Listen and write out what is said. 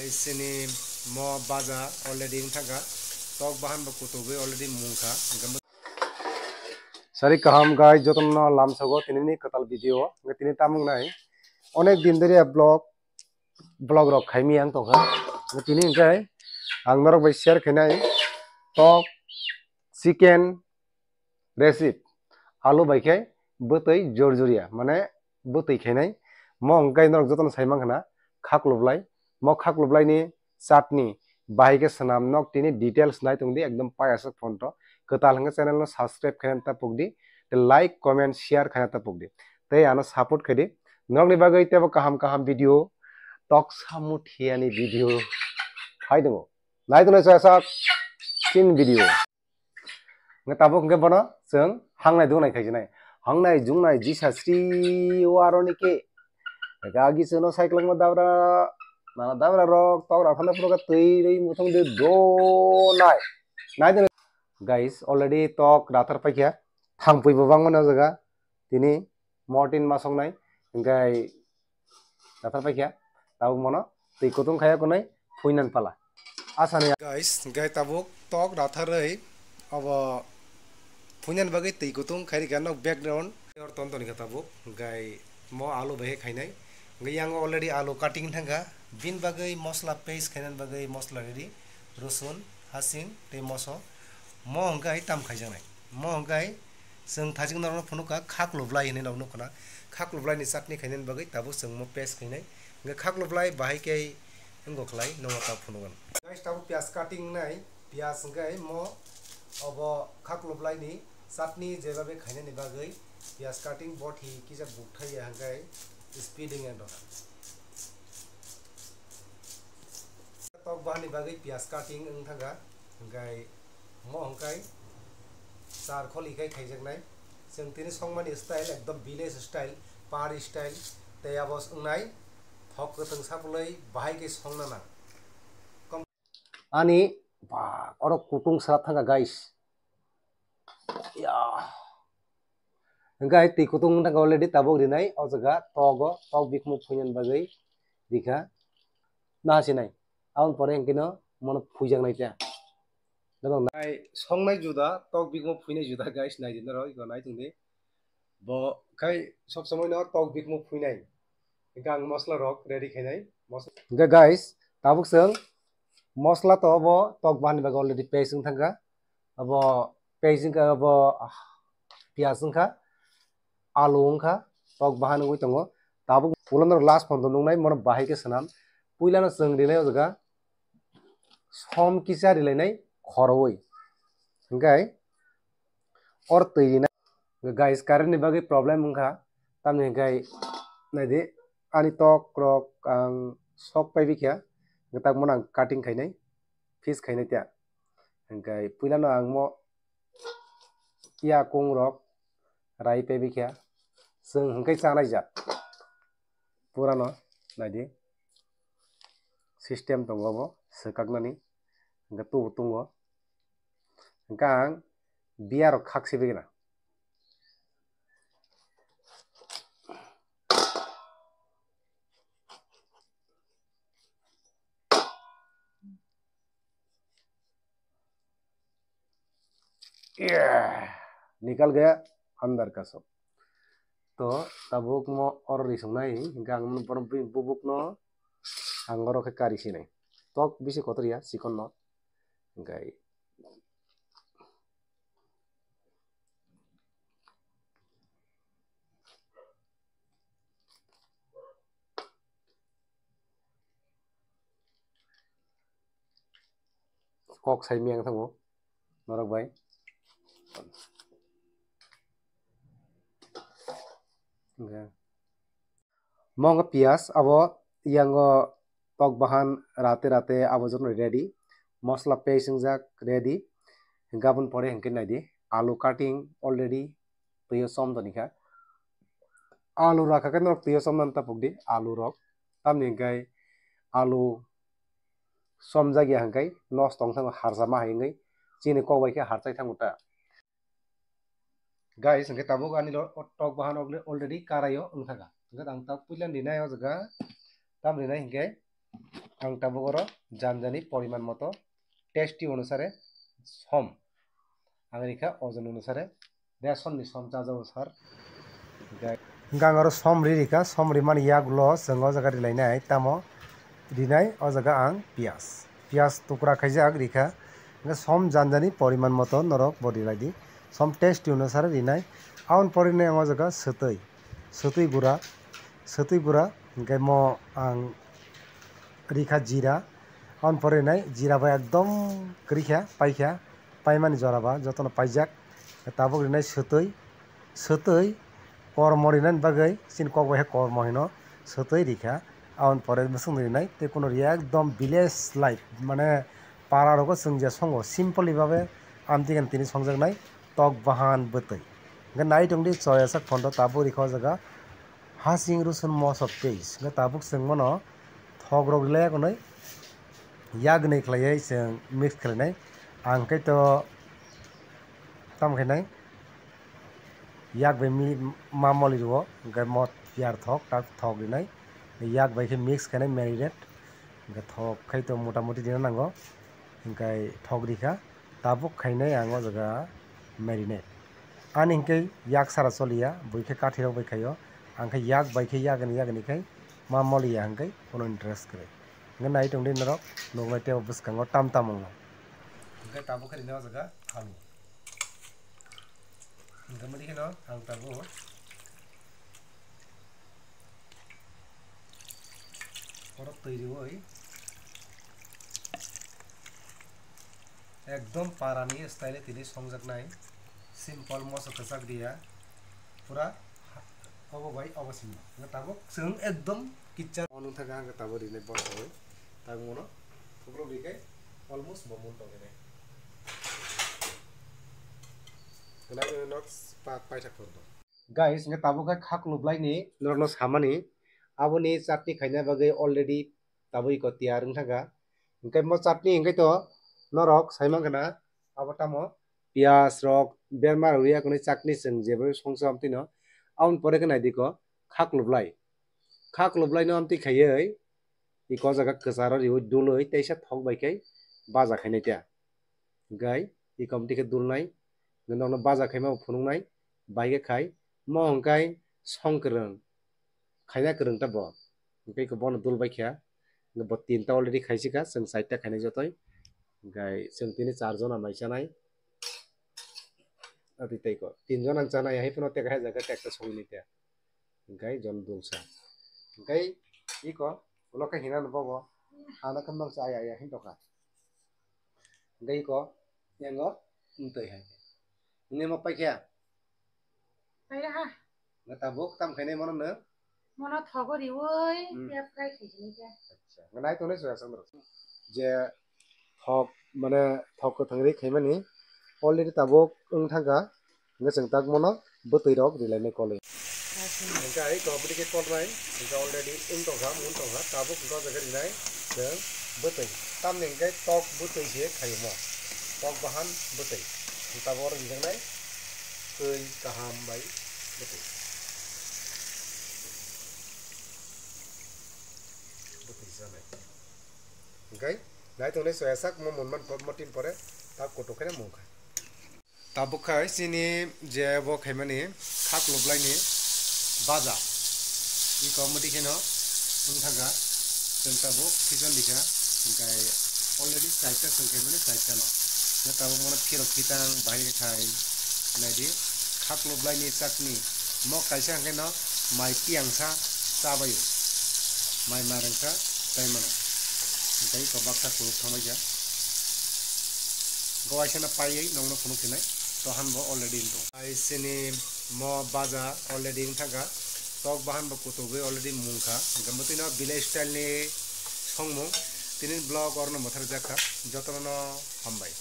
guys ini mo baza already thaga tok bahan ba kutubi already mungka sari kaham guys joton no lam sago tinini katal video tini tamung nai onek din dere blog rok khaimi ang toka tini kai ang norok bai share khainai tok chicken recipe alu bai khai botoi jorjoria mane botoi khainai mo angkai norok joton saimang khana khaklublai mo khaklublai ni chutney bahike sanam nok tini details nai tungdi ekdom payasak fonto ketal hanga channel no subscribe khaina ta pugdi like comment share khaina ta pugdi tei ano support khadi nok ni bagai tebo kaham video tok samuthiani video hai dungo nai dungo sak tin video ngatabo ngke bono jeng hangnai dungnai khaijinai hangnai jungnai jisa sri waroni ke gagi sono cycling ma dabra nana dabra rok tok rakhana pura tei rei muthong de do nai dungo guys already tok rathar paikya thangpui bobang mana jaga tini mortin masong nai ngai rathar paikya tabu mono tei kutung khaya kunai phuinan pala asani guys ngai tabuk tok rathar rei abo phuinan bagai tei kutung khairi ganok background or tonton ni tabuk ngai mo alu bahe khainai ngai yang already alu cutting thanga bin bagai mosla paste khainan bagai mosla ready rusun hasing tei moso mo ngai tam khaijanai mo ngai जों थाजिं नावनो फनुका खाकलुब्लाय हिने नावनो खना खाकलुब्लाय नि चटनी खाइनेन बगै ताबो जों मो paste खाइनाय नगे खाकलुब्लाय बाहायके इंगोखलाय नङाता फनुगन guys Tabo प्याज cutting नाय प्याज गै मो अब खाकलुब्लाय नि चटनी जेबाबे खाइनेन बगै प्याज काटिंग बथि किजा बुथाय हंगाय स्पीडिंग एंड तक बाहानि बगै प्याज काटिंग ओंथागा हंगाय मो हंगाय चार खोली kai khaijaknai जों तिनि संमानि स्टाइल एकदम विलेज स्टाइल पहाड़ी स्टाइल तैयाबस उंनाय थक गोथों साबलै बाहायके संनाना ani ba oro kutung sarat thanga guys ya gai ti kutung thanga already tabok rinai o jaga togo tok bikmu phuinan bagai dikha na sinai aun pore engkino mono phuijaknai ta Dabang nai songnai juda tok bikmo phuinai juda guys nai dinna roi go nai tungde bo kai sob samoi no tok bikmo phuinai gang mosla rok ready khainai mosla guys tabuk seng mosla to bo tok ban ba already paste thanga abo paste ka abo piaz ka alu ka tok bahan ui tongo tabuk pulan last photo nungnai mon bahai ke sanam puilana seng dinai jaga som kisa dilainai khoroi okay or tayina guys current ni bagi problem ungkha tamni gai naide ani tok rok ang sok pai bikya ngetak monang cutting khainai fish khainai tia okay puilano ang mo ya kung rok rai pai bikya seng hangkai chanai ja purano naide system tongo bo sekaknani ngatu tungo Kang biar khaksi begina निकल गया अंदर का सब तो tabuk mo or risongnai gang mun por bubuk no angoro ke kari sinai tok bisi kotoria sikon no gai kok sai miang thango norok bai mong pias abo yango tok bahan rate abo jon ready mosla paste jak ready gabon pore hengke naidi alu cutting already tuyo som tonika alu rakha kan rok tuyo som nan ta pugdi alu rok tamni gai alu som jagi hangkai nos tong thang harjama haingai chini kok bai ke harchai thanguta guys hangke tabuk ani tok bahan already karayo ungthaga ang tak puilan dinai o jaga tamni nai hingke ang tabuk oro janjani poriman moto tasty onusare som ang rikha ojon onusare ration ni som chajao sar gang oro som rika som rimani yagulo jeng o jaga rilainai tamo rinai o jaga ang pias tukra khaijak rikha som janjani poriman moto norok bodi laidi som tasty onusare rinai aun porinai ang o jaga sutui gura hingke mo ang rikha jira aun porinai jira ba ekdom krikha paimani jora ba jotono paijak tabuk rinai sutui kormo rinai bagai sin kok bai kormo hino sutui rikha aun pore musung rinai te kono ekdom village life mane para rogo sungja songo simply babe amtigan tini songjaknai tok bahan bwtui nai tongdi choyasak phondo tabuk rikha o jaga hasing rusun most of taste tabuk sengmono thok rok rilaya konoi yagnai khlaiai seng mix khlainai ang kai to tam khainai yak bai mi mamoli ro hingke mo piar thok tak thok rinai yak bai khe mix khainai marinate hingke thok khai to motamuti dina nango hingkai thok rikha tabuk khainai ang o jaga marinate ani hingke yak sara choliya buikhe kathi rok bai khaio angkhe yak bai khe yagni khai mamoli ya hingkai kono interest kre nai tongdi norok nogmai tebo bwskango tam hingke tabuk khe o jaga alu hingke mudi kheno ang tabuk oro tui riwoi ekdom parani style tini songjaknai simple moso kwchak dia pura obo bai obosim tabuk sung ekdom kitchen onu thaga ang tabuk rinai bosoi tamono thukro bikai almost bomun togene kenai nok paithak photo guys nga tabuk khai khaklublai ni norno samani aboni chutney khaina bagai already tabui ko tiyar wngthaga hingkai mo chutney hingkai to norok saimangkana abo tamo pias rok berma riya kone chutney seng jebo songsam tino aun pore kana diko khaklublai no amti khaioi iko jaga kwcharo riwoi duloi teisa thok bai kai baja khainai tia gai ikomti khe dulnai nokno baja khaima phunungnai baige khai mo hingkai songkrang khaina kwrung ta bo hingkai ko bono dulbai kha bo tinta already khaisika seng side ta khainai jotoi gai seng tini 4 jona maisanai ati tei ko 3 jona chanai hai puno teka hai jaga tekta songni tia gai jon dulsa gai iko uloka hina no bobo ana kan mang sa ya hin toka gai ko yango untoi hai ini mo pai kya pai ha ngata buk tam khainai mono na mono thogori oi ya fry khijini kya acha ngai to ne so asam je thok mane thok ko thangri khaimani already tabuk wngthaga ngeseng tak mono bwtui rok rilainai kolei gai ko budi ke polrai already ingtoga muntoga tabuk ko jaga rinai je bwtui tam ning gai tok bwtui je khaimo tok bahan bwtui tabor ringnai tui kaham bai bwtui janai gai nai to ne so asak mo monman motin pore ta koto khane mungkha tabuk khai sini je bo khaimani khaklublai ni baja i komodi kheno unthaga jeng tabuk khijon dikha hingkai already saita sengkhaimani saita no ne tabuk mono khiro khitang bahai khai naidi khaklublai ni chutney mo kaisa hingkai no mai piangsa chabayo mai marangsa taimano hingkai ko baksa ko thamaija goaisana paiei nongno phunu khinai to hanbo already into ai sini mo baja already inthaga tok bahan ba kutobe already mungkha gamutino village style ni songmung tinin blog orno mothar jakha jotono hambai।